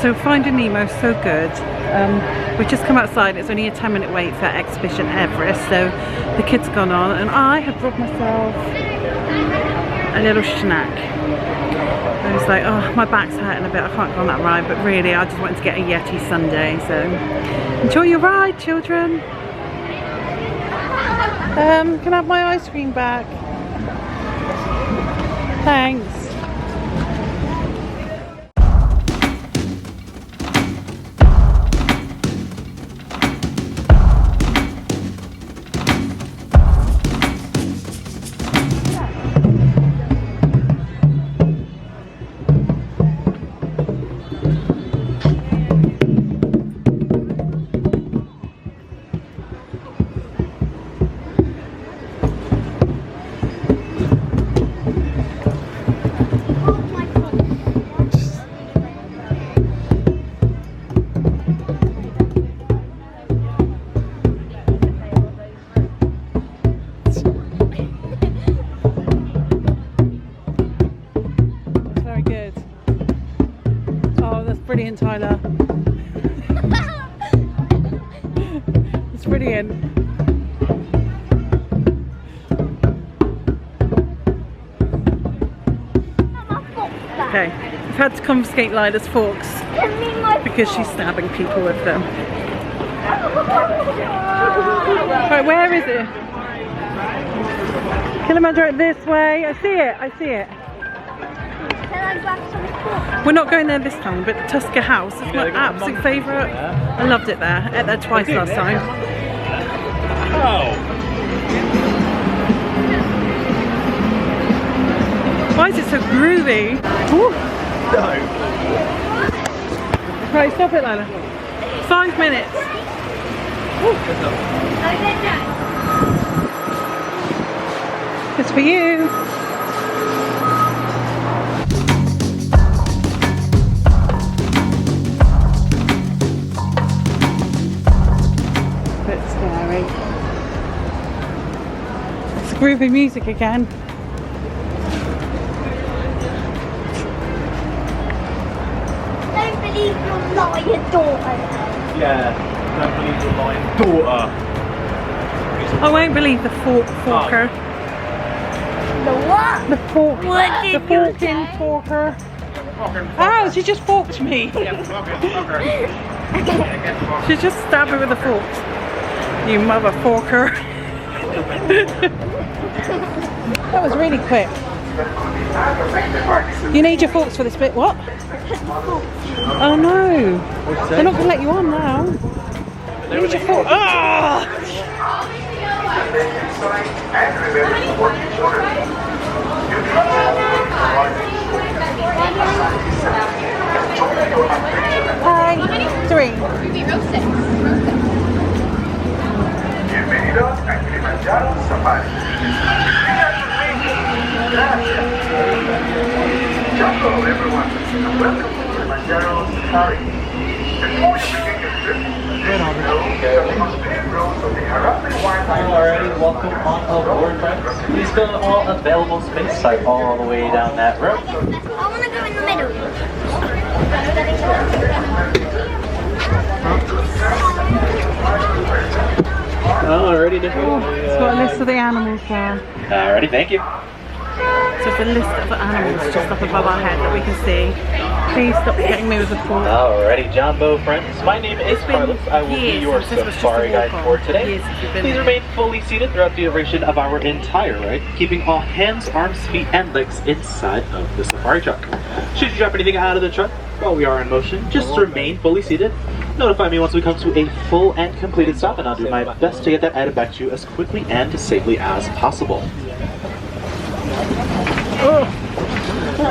So Finding Nemo is so good. We've just come outside. It's only a 10-minute wait for Exhibition Everest, so the kids have gone on, and I have brought myself a little snack. I was like, oh, my back's hurting a bit, I can't go on that ride, but really I just wanted to get a Yeti sundae, so enjoy your ride, children. Can I have my ice cream back? Thanks. Brilliant, Tyler. It's brilliant. Okay, we've had to confiscate Lila's forks because she's stabbing people with them. Right, where is it? Kilimanjaro this way. I see it, I see it. We're not going there this time, but Tusker House is my absolute favourite. I loved it there. I ate there twice last time. Oh. Why is it so groovy? Ooh. No. Right, stop it, Lila. 5 minutes. It's for you. It's groovy music again. Don't believe your lying daughter. Yeah, don't believe your lying daughter. I won't believe the forker. The what? The fork. What did the forking forker. Ow, she just forked me. She just stabbed me with a fork. You mother forker. That was really quick. You need your forks for this bit. What? Oh no. They're not going to let you on now. You need your fork. Ah! Hi. 3. Bienvenidos a Kilimanjaro Safari. Hello everyone, and welcome to Kilimanjaro Safari. Before you begin your trip, Alrighty, welcome on aboard, friends. Please fill in all available space. Sight all the way down that road. I want to go in the middle. Alrighty, It's got a list of the animals there. Alrighty, thank you. So it's a list of the animals just up above our head that we can see. Please stop getting me with the fork. Alrighty, Jumbo friends. My name is Carlos. I will be your safari guide for today. Please remain fully seated throughout the duration of our entire ride, keeping all hands, arms, feet, and legs inside of the safari truck. Should you drop anything out of the truck while we are in motion, just remain fully seated. Notify me once we come to a full and completed stop, and I'll do my best to get that item back to you as quickly and safely as possible.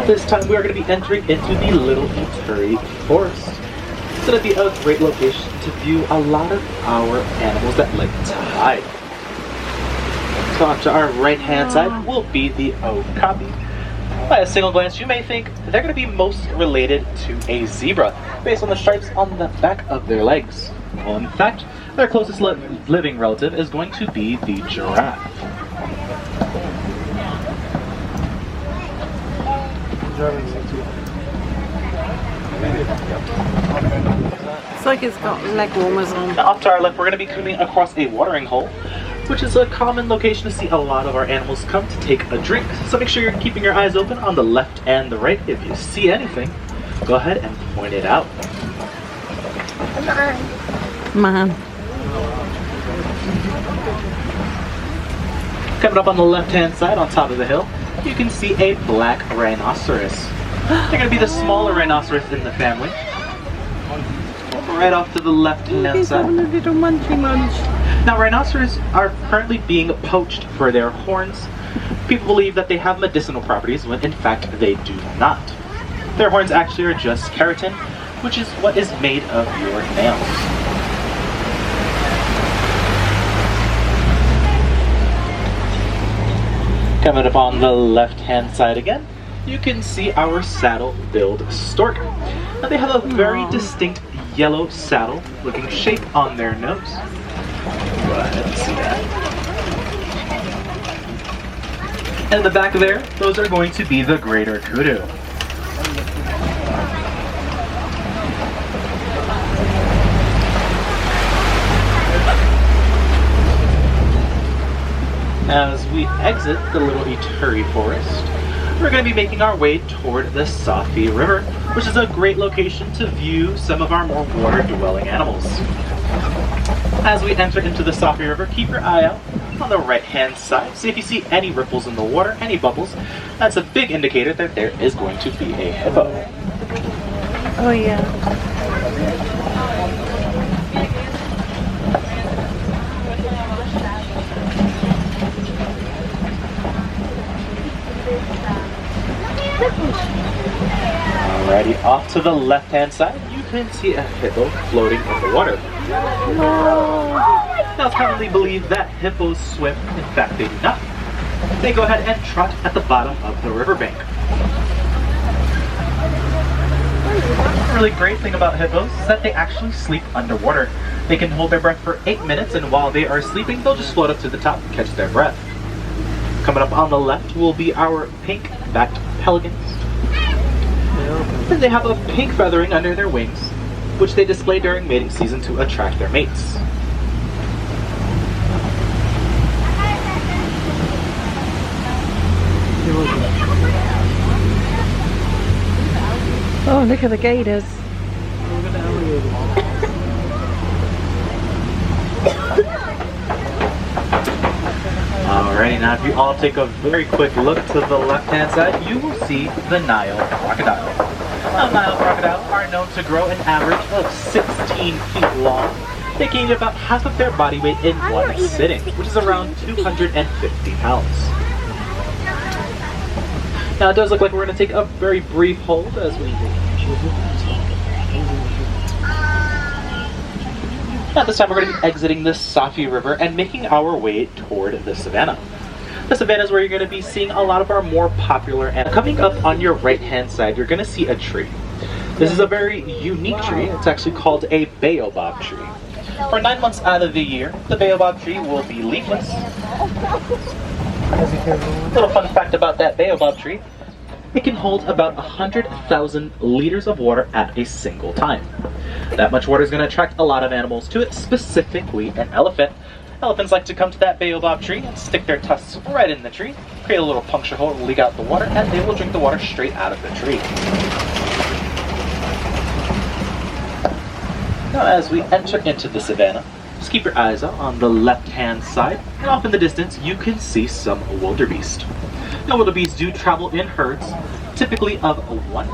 This time we are going to be entering into the Little Eturi Forest. It's going to be a great location to view a lot of our animals that like to hide. So off to our right hand side will be the okapi. By a single glance, you may think they're going to be most related to a zebra, based on the stripes on the back of their legs. Well, in fact, their closest living relative is going to be the giraffe. like it's got leg warmers on. Now off to our left, we're going to be coming across a watering hole, which is a common location to see a lot of our animals come to take a drink. So make sure you're keeping your eyes open on the left and the right. If you see anything, go ahead and point it out. Man. Coming up on the left-hand side, on top of the hill, you can see a black rhinoceros. They're going to be the smaller rhinoceros in the family. Right off to the left-hand He's side. having a little munchy munch. Now, rhinoceros are currently being poached for their horns. People believe that they have medicinal properties when in fact they do not. Their horns actually are just keratin, which is what is made of your nails. Coming up on the left-hand side again, you can see our saddle-billed stork. Now they have a very distinct yellow saddle-looking shape on their nose. Go ahead and see that. And in the back there, those are going to be the greater kudu. As we exit the little Ituri forest, we're going to be making our way toward the Safi River, which is a great location to view some of our more water-dwelling animals. As we enter into the Safi River, keep your eye out on the right-hand side. See if you see any ripples in the water, any bubbles. That's a big indicator that there is going to be a hippo. Oh yeah. Alrighty, off to the left-hand side, you can see a hippo floating in the water. Now it's commonly believed that hippos swim. In fact, they do not. They go ahead and trot at the bottom of the riverbank. The really great thing about hippos is that they actually sleep underwater. They can hold their breath for 8 minutes, and while they are sleeping, they'll just float up to the top and catch their breath. Coming up on the left will be our pink-backed pelicans. And they have a pink feathering under their wings, which they display during mating season to attract their mates. Oh, look at the gators. Alrighty, now if you all take a very quick look to the left-hand side, you will see the Nile crocodile. Now, Nile crocodiles are known to grow an average of 16 feet long. They can eat about half of their body weight in one sitting, which is around 250 pounds. Now, it does look like we're going to take a very brief hold as we... At this time, we're going to be exiting the Safi River and making our way toward the savannah. The savannah is where you're going to be seeing a lot of our more popular animals. Coming up on your right-hand side, you're going to see a tree. This is a very unique tree. It's actually called a baobab tree. For 9 months out of the year, the baobab tree will be leafless. Little fun fact about that baobab tree, it can hold about 100,000 liters of water at a single time. That much water is going to attract a lot of animals to it, specifically an elephant. Elephants like to come to that baobab tree and stick their tusks right in the tree, create a little puncture hole, leak out the water, and they will drink the water straight out of the tree. Now as we enter into the savannah, just keep your eyes out on the left-hand side, and off in the distance you can see some wildebeest. Now wildebeest do travel in herds, typically of one.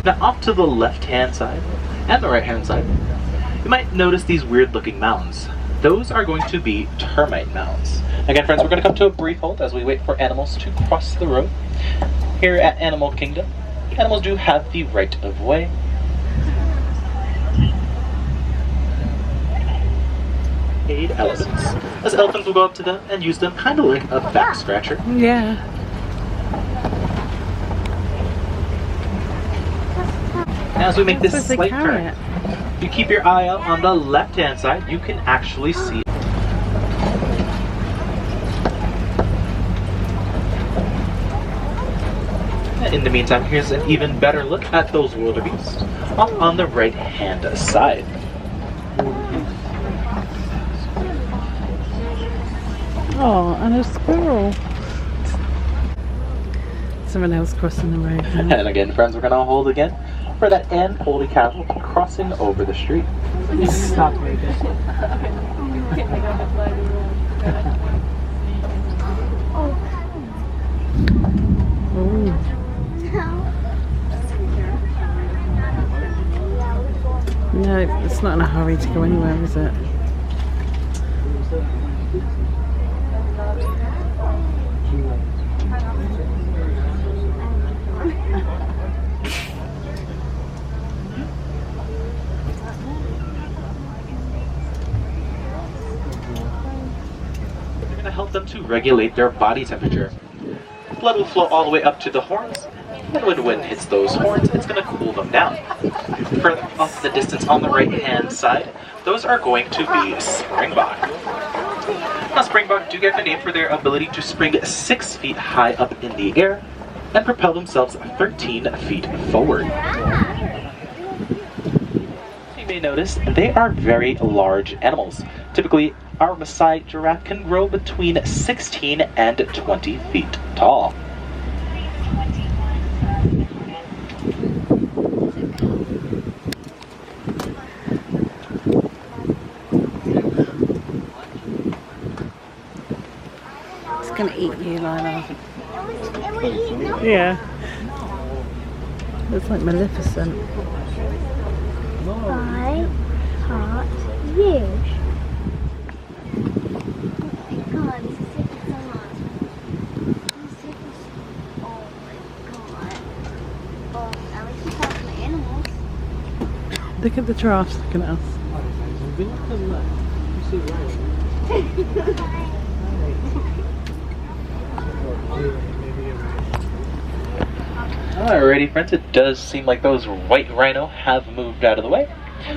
Now off to the left-hand side and the right-hand side, you might notice these weird-looking mounds. Those are going to be termite mounds. Again, friends, we're going to come to a brief halt as we wait for animals to cross the road. Here at Animal Kingdom, animals do have the right of way. Aid elephants. As elephants will go up to them and use them kind of like a back scratcher. Yeah. As we make this That's a slight turn, carrot. You keep your eye out on the left-hand side, you can actually see. In the meantime, here's an even better look at those wildebeest off on the right-hand side. Oh, and a squirrel. Someone else crossing the road now. And again, friends, we're gonna hold again for that end holy cattle crossing over the street. Stop moving. Ooh. No, it's not in a hurry to go anywhere, is it? We're gonna help them to regulate their body temperature. Blood will flow all the way up to the horns, and when the wind hits those horns, it's going to cool them down. Further off the distance on the right-hand side, those are going to be springbok. Now, springbok do get the name for their ability to spring 6 feet high up in the air and propel themselves 13 feet forward. You may notice they are very large animals. Typically, our Maasai giraffe can grow between 16 and 20 feet tall. It's gonna eat you, Lila. It will eat nothing. Yeah. Looks like Maleficent. I heart you. God, this is taking so long. Oh my god. Oh, I like to talk to my animals. Look at the giraffes looking at us. Alrighty, friends, it does seem like those white rhino have moved out of the way.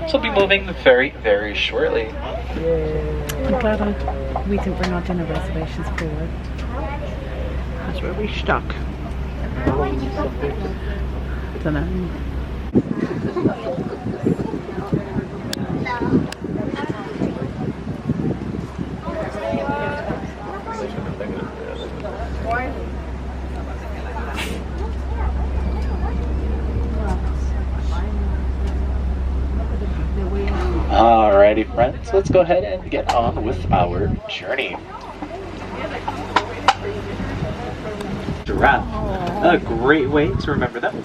So we'll be moving very, very shortly. I'm glad we didn't bring our dinner reservations forward. That's where we stuck. Don't know. Alrighty, friends, let's go ahead and get on with our journey. Giraffe. A great way to remember them.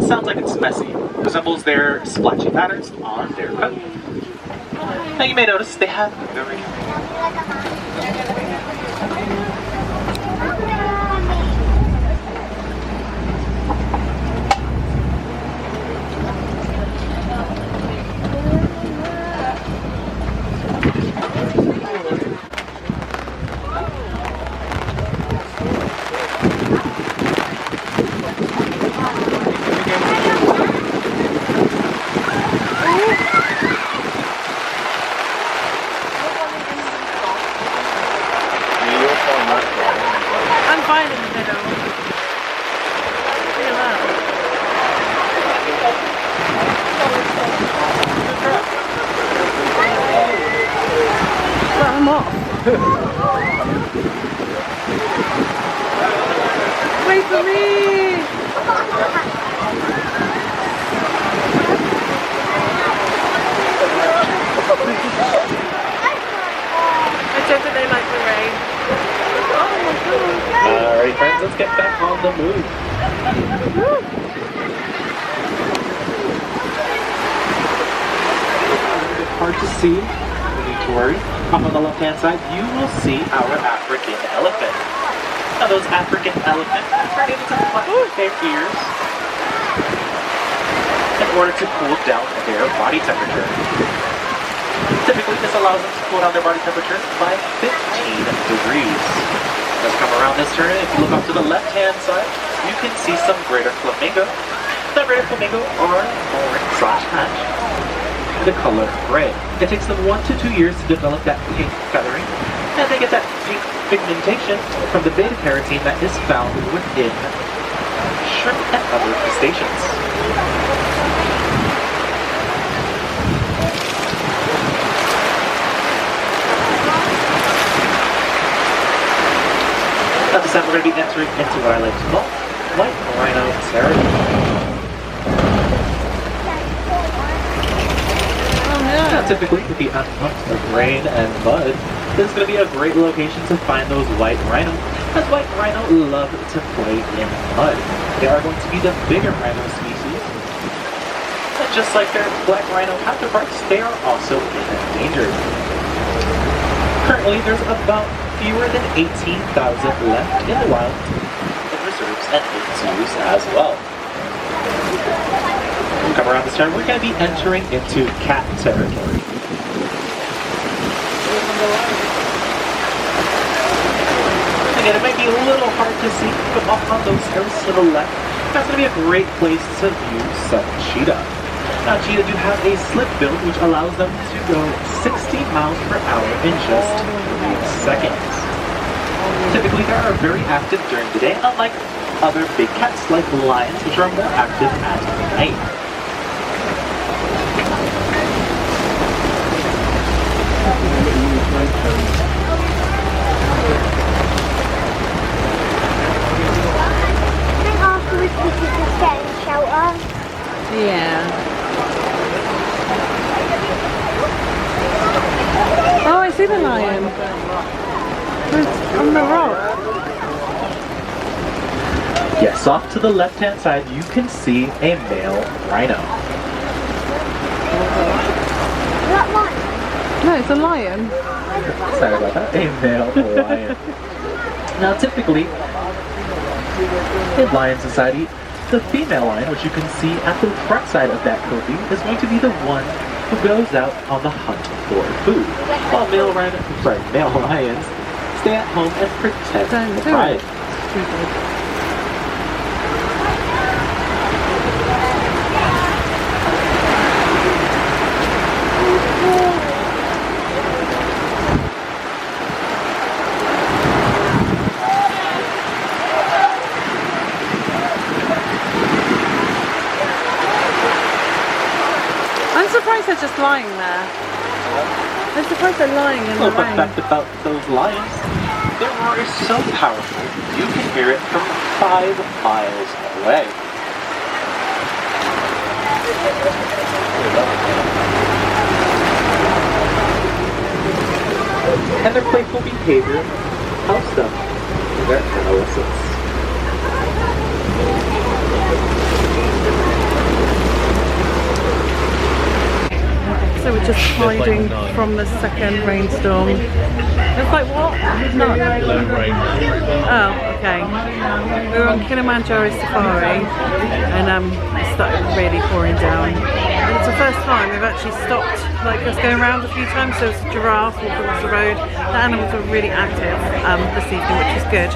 Sounds like it's messy. Resembles their splotchy patterns on their coat. Now you may notice they have very I'm fine in the middle. Look at that. Let them off. Wait for me! I don't think they like the rain. Alright, friends, let's get back on the move. It's hard to see, no need to worry. Up on the left-hand side, you will see our African elephant. Now, those African elephants are able to flap their ears in order to cool down their body temperature. Typically, this allows them to cool down their body temperature by 15 degrees. Let's come around this turn. If you look off to the left-hand side, you can see some greater flamingo. The greater flamingo are orange/hatch. the color gray. It takes them 1 to 2 years to develop that pink feathering, and they get that pink pigmentation from the beta carotene that is found within shrimp and other crustaceans. Now this time we're going to be entering into what I like to call white rhino territory. Now, typically, with the amount of rain and mud, this is going to be a great location to find those white rhino, as white rhino love to play in mud. They are going to be the bigger rhino species, and just like their black rhino counterparts, they are also endangered. Currently, there's about fewer than 18,000 left in the wild, in reserves and in zoos as well. Come around this turn, we're going to be entering into cat territory. Again, it might be a little hard to see, but up on those hills to the left, that's going to be a great place to view some cheetah. Now, cheetah do have a slip build, which allows them to go 60 miles per hour in just 3 seconds. Typically, they are very active during the day, unlike other big cats like lions, which are more active at night. I think afterwards we should just get in shelter. Yeah. Oh, I see the lion. It's on the rock. Yes, off to the left-hand side, you can see a male rhino. That one. No, it's a lion. Sorry about that. A male lion. Now, typically, in lion society, the female lion, which you can see at the front side of that copy, is going to be the one who goes out on the hunt for food, while male lions stay at home and protect the pride. I'm surprised they're just lying there. I'm surprised they're lying in the Well, fun rain. fact about those lions, their roar is so powerful, you can hear it from 5 miles away. And their playful behavior helps them in their adolescence. So we're just hiding from the second rainstorm. It's like what? No. Oh, okay. We were on Kilimanjaro safari and it started really pouring down. And it's the first time we've actually stopped, like us going around a few times. So there's a giraffe walking across the road. The animals are really active this evening, which is good.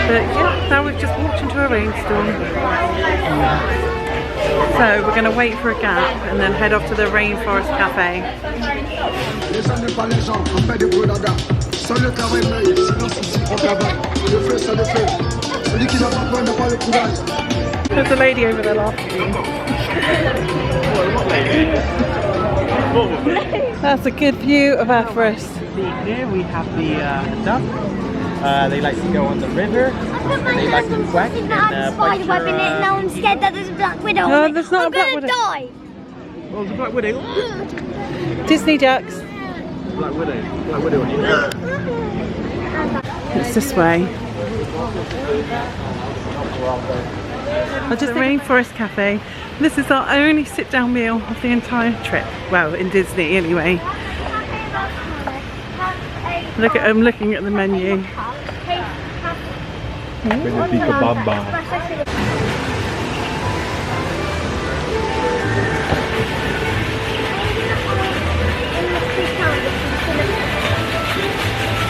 But yeah, now we've just walked into a rainstorm. So we're going to wait for a gap and then head off to the RainForest Cafe. There's a lady over there laughing. That's a good view of our forest. Here we have the duck. They like to go on the river. They like to quack and spider web in it. Now I'm scared that there's a black widow. No, there's not a black widow. I'm gonna die. Oh, there's a black widow. Disney ducks. Black widow. Black widow. It's this way. I just Rainforest Cafe. This is our only sit-down meal of the entire trip. Well, in Disney anyway. Look at, I'm looking at the menu.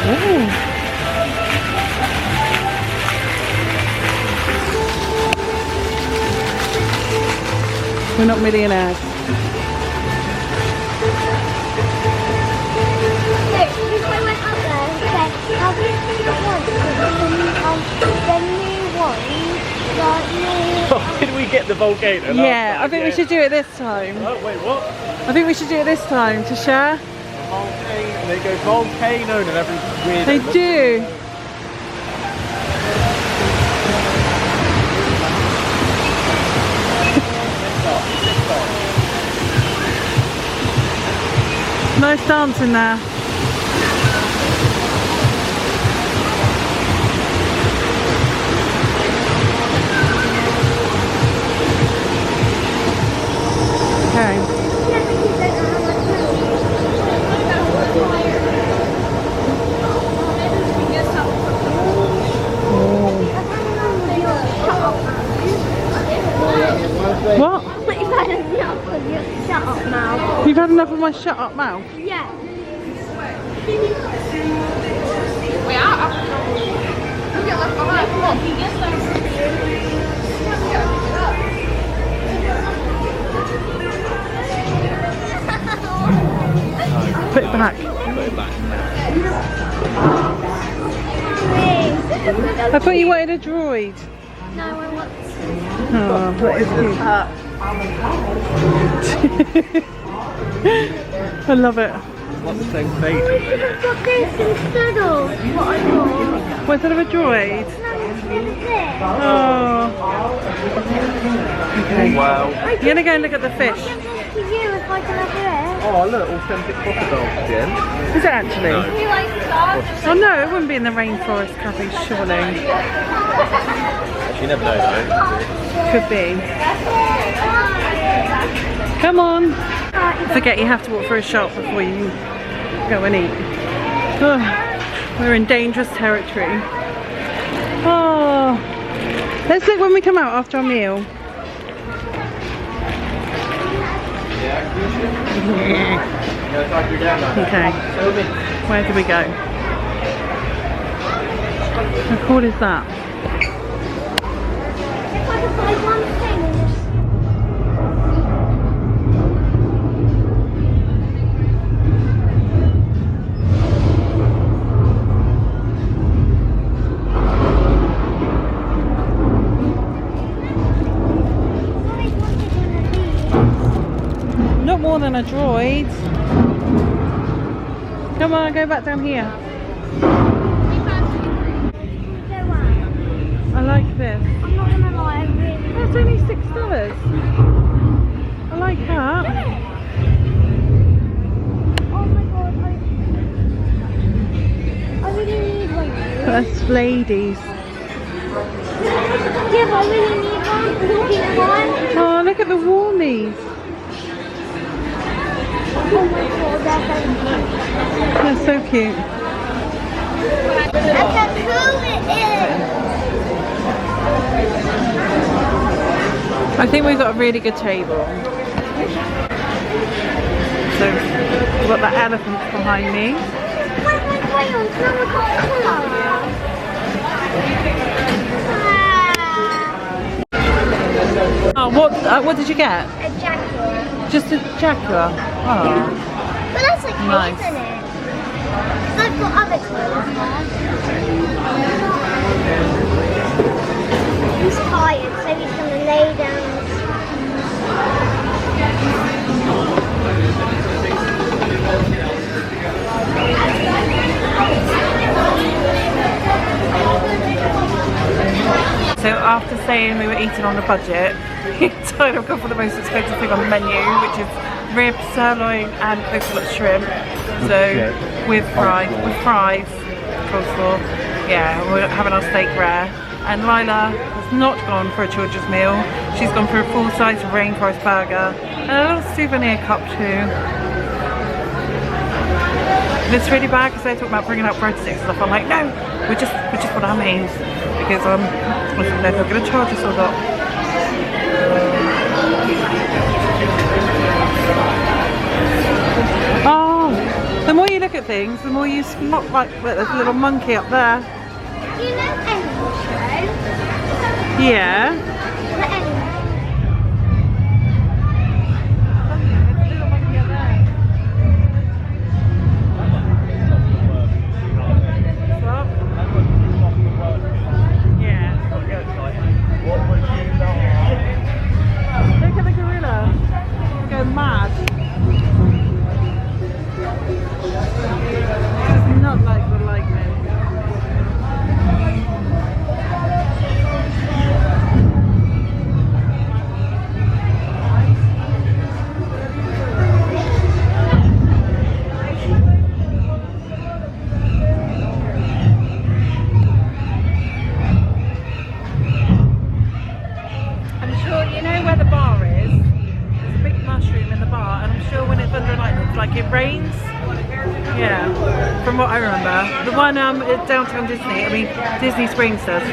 Ooh. We're not millionaires. hit the volcano. Yeah, I think we should do it this time. Oh, wait, what? I think we should do it this time to share. Volcano. They go volcano and every weird. They do. Nice dancing there. Okay. What? You've had enough of your shut up now. You've had enough of my shut up mouth? Yeah. Put it back. Put it back. I thought you wanted a droid. No, I want Oh, that is cute. I love it. What's the same fate? I've got this instead of what I got. What, instead of a droid? No, instead of this. Oh. Okay. Wow. You're gonna go and look at the fish. I'll give this to you if I can have it. Oh, look, authentic crocodile skin. Is it actually? No. You like that? Oh no, it wouldn't be in the RainForest Cafe, surely. You never know though. Could be. Come on. Forget you have to walk through a shop before you go and eat. Oh, we're in dangerous territory. Oh, let's look when we come out after our meal. Okay, where do we go? How cool is that? If I could buy one thing in this. Not more than a droid. Come on, go back down here. I like this. I'm not gonna lie, I really. That's only $6. I like that. Oh my god, I really need one. That's ladies. Yeah, but I really need one. Pink one. Oh, look at the warmies. Oh my god, They're that's so cute. so cute. Look how cool it is. I think we've got a really good table. So we've got the elephants behind me. Where's my crayons? Now I got colour. Oh, what did you get? A jacket. Just a jaguar. Oh, But that's like Nice. isn't it? 'Cause I've got other clothes there. He's tired, so he's gonna lay down. so after saying we were eating on a budget, we decided I've gone for the most expensive thing on the menu, which is rib, sirloin and coconut shrimp. So with fries, coleslaw. Yeah, we're having our steak rare. And Lila has not gone for a children's meal. She's gone for a full-size RainForest burger and a little souvenir cup too. It's really bad because they're talking about bringing out breadsticks and stuff. I'm like, no, we just want our meals because I don't know if they're going to charge us or not. Oh, the more you look at things, the more you spot like there's a little monkey up there. Do you know Animal Show? Yeah. The Animal. from what I remember. The one at Downtown Disney, I mean Disney Springs does.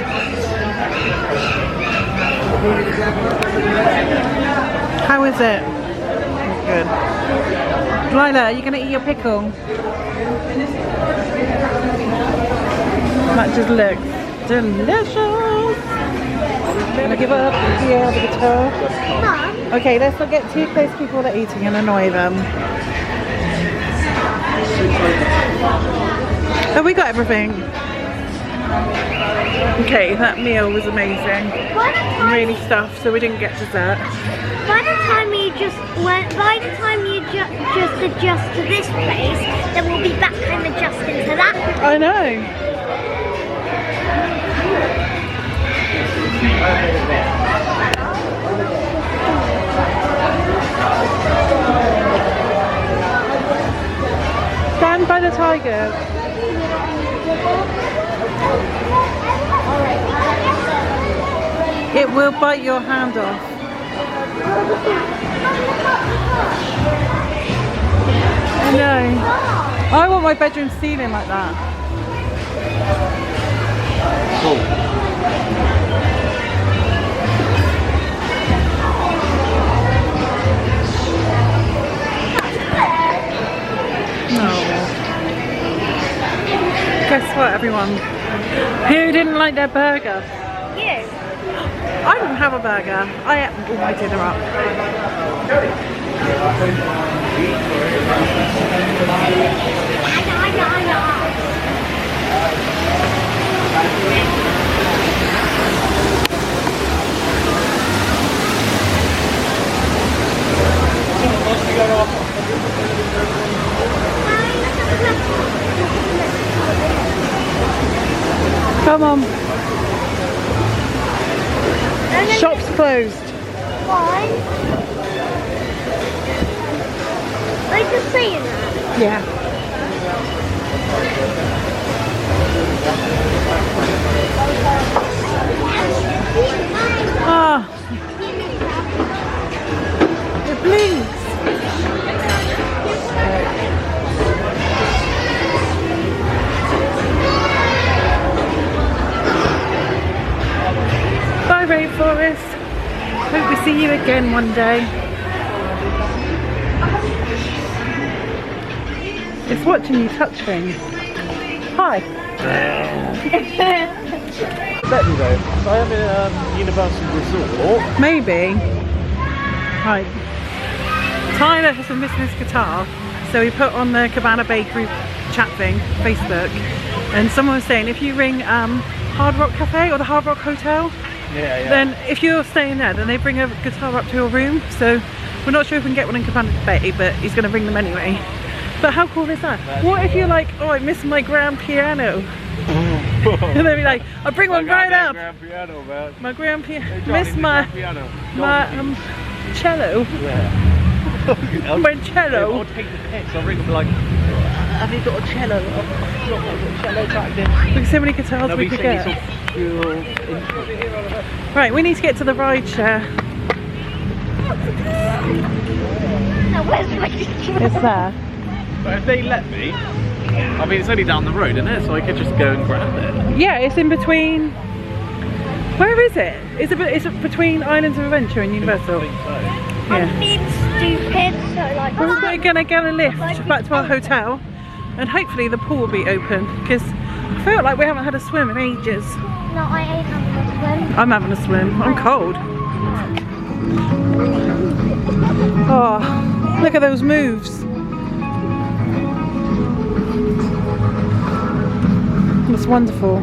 How is it? Good. Lila, are you going to eat your pickle? That just looks delicious. Gonna give up here the guitar. Mum, Okay, let's not get too close to people that are eating and annoy them. Have we got everything? Okay, that meal was amazing. Really stuffed, so we didn't get dessert. by the time you just adjust to this place, then we'll be back home adjusting to that. I know. Stand by the tigers. It will bite your hand off. I know. I want my bedroom ceiling like that. Guess what, everyone? Who didn't like their burger? You. I didn't have a burger. I ate all my dinner up. Come on. Shop's closed. Why? Are you just saying that? Yeah. Ah. It blinks. Bye, Rainforest. Hope we see you again one day. It's watching you touch things. Hi. Let me go. So I am in Universal Resort. Maybe. Right. Tyler has been missing his guitar, so he put on the Cabana Bay group chat thing, Facebook, and someone was saying if you ring Hard Rock Cafe or the Hard Rock Hotel, then if you're staying there, then they bring a guitar up to your room. So we're not sure if we can get one in Cabana Bay, but he's going to ring them anyway. But how cool is that? What if you're like, oh, I miss my grand piano? And they'll be like, I'll bring one right up. Piano, man. My grand piano. Miss my cello. Yeah. My cello. I'll take the pics. I'll ring them like, have you got a cello? I've got a cello back there. Look, so many guitars we could get. Right, we need to get to the ride share. Now, where's my guitar? It's there. But if they let me, I mean, it's only down the road, isn't it? So I could just go and grab it. Yeah, it's in between. Where is it? Is it between Islands of Adventure and Universal? I think so. Yeah. I'm being stupid, so like. We're gonna get a lift back to our hotel, and hopefully the pool will be open because I feel like we haven't had a swim in ages. No, I ain't having a swim. I'm having a swim. I'm cold. Oh, look at those moves. That's wonderful.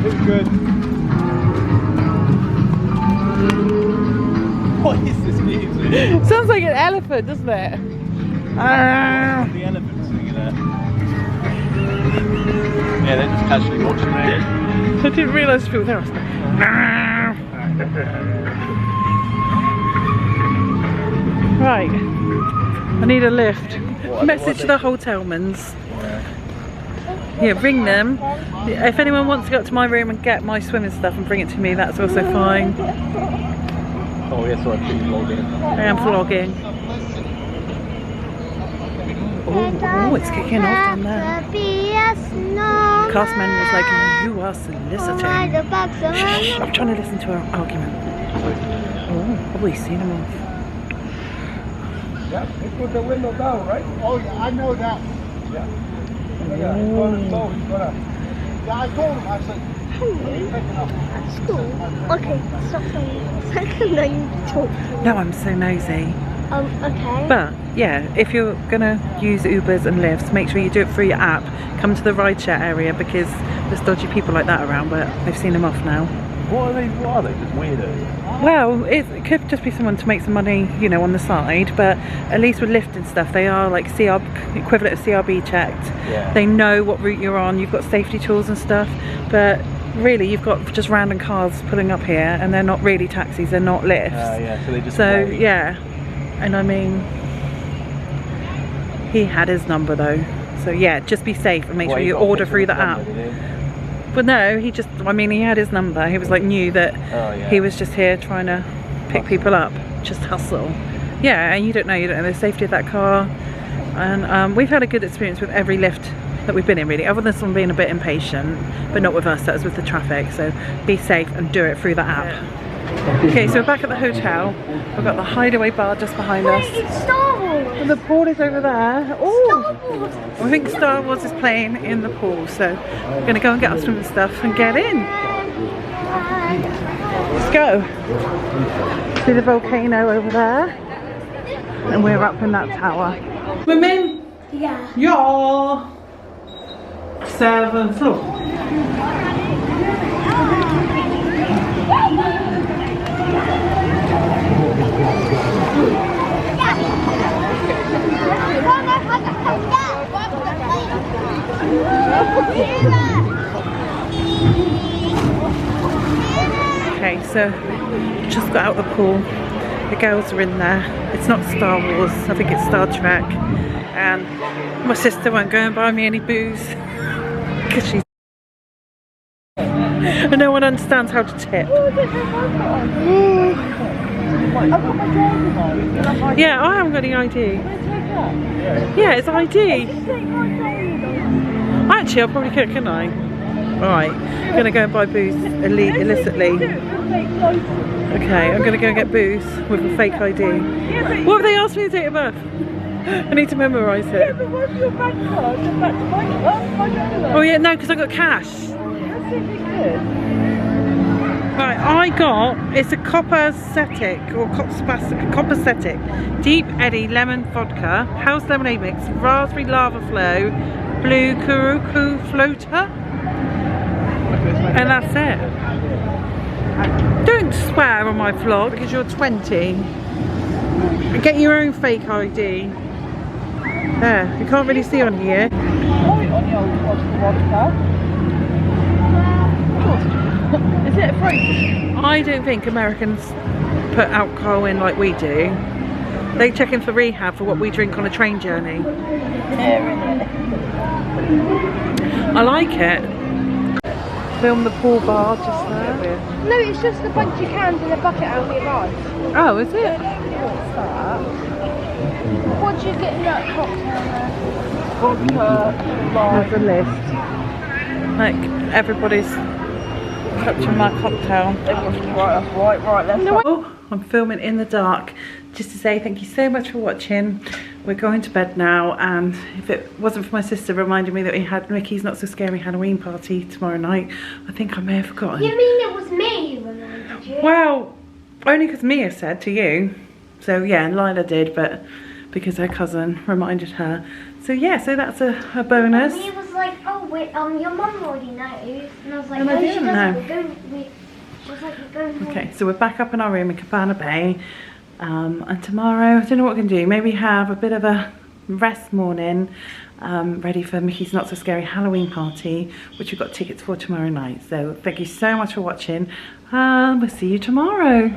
It's good. What is this music? Sounds like an elephant, doesn't it? The elephants singing there. Yeah, they're just casually watching me. I didn't realise people there. I was like, right. I need a lift. Message the hotelmans. Yeah, ring them. If anyone wants to go up to my room and get my swimming stuff and bring it to me, that's also fine. Oh, yeah, sorry, I'm vlogging. I am vlogging. Oh, it's kicking off down there. Cast man was like, you are soliciting. Shh, I'm trying to listen to our argument. Oh, probably seen him off. Yeah, they put the window down, right? Oh, yeah, I know that. Yeah. Yeah, he's gonna go, he's gonna... Yeah, I told him, I said... School? Okay, stop saying second then you talk. No, I'm so nosy. Okay. But yeah, if you're gonna use Ubers and Lyfts, make sure you do it through your app. Come to the rideshare area because there's dodgy people like that around, but they've seen them off now. What are they? Just weirdos? Well, it could just be someone to make some money, you know, on the side, but at least with Lyft and stuff, they are like equivalent of CRB checked. Yeah. They know what route you're on, you've got safety tools and stuff, but really you've got just random cars pulling up here and they're not really taxis, they're not Lyfts. Yeah, so they just So, yeah. And I mean, he had his number though. So yeah, just be safe and make sure you order through the app. But no, he had his number. He was like, knew that he was just here trying to pick people up, just hustle. Yeah, and you don't know the safety of that car. And we've had a good experience with every Lyft that we've been in really, other than someone being a bit impatient, but not with us, that was with the traffic. So be safe and do it through the app. Okay, so we're back at the hotel. We've got the hideaway bar just behind us. It's Star Wars! And the pool is over there. Oh, I think Star Wars is playing in the pool, so we're going to go and get our swimming stuff and get in. Let's go. See the volcano over there, and we're up in that tower. Swimming? Yeah. Yeah. 7th floor. Okay, so just got out of the pool. The girls are in there. It's not Star Wars, I think it's Star Trek. And my sister won't go and buy me any booze because she's and no one understands how to tip. Yeah, I haven't got any ID. Yeah, it's ID. Actually, I'll probably get, can I? Alright, I'm going to go and buy booze illicitly. Okay, I'm going to go and get booze with a fake ID. What have they asked me to date of birth? I need to memorise it. Yeah, but what's your bank card? Come back to my card. Oh yeah, no, because I got cash. Right, I got, it's a copacetic or copacetic deep eddy lemon vodka, house lemonade mix, raspberry lava flow, blue kuruku floater, and that's it. Don't swear on my vlog because you're 20. Get your own fake ID. There, you can't really see on here. Is it a fruit? I don't think Americans put alcohol in like we do. They check in for rehab for what we drink on a train journey. I like it. Film the pool bar just there. No, it's just a bunch of cans in a bucket out of your eyes. Oh, is it? What's that? What do you get in that cocktail there? Vodka, There's a list. Like everybody's touching my cocktail. Right, let's go. Oh, I'm filming in the dark just to say thank you so much for watching. We're going to bed now, and if it wasn't for my sister reminding me that we had Mickey's Not So Scary Halloween party tomorrow night, I think I may have forgotten. You mean it was me who reminded you? Well, only because Mia said to you. So yeah, and Lila did, but because her cousin reminded her. So yeah, so that's a bonus. Mia was like, oh wait, your mum already knows. And I was like, And I no, she didn't doesn't. know. She was like, we're going home. Okay, so we're back up in our room in Cabana Bay. And tomorrow, I don't know what we're going to do. Maybe have a bit of a rest morning, ready for Mickey's Not So Scary Halloween party, which we've got tickets for tomorrow night. So thank you so much for watching. We'll see you tomorrow.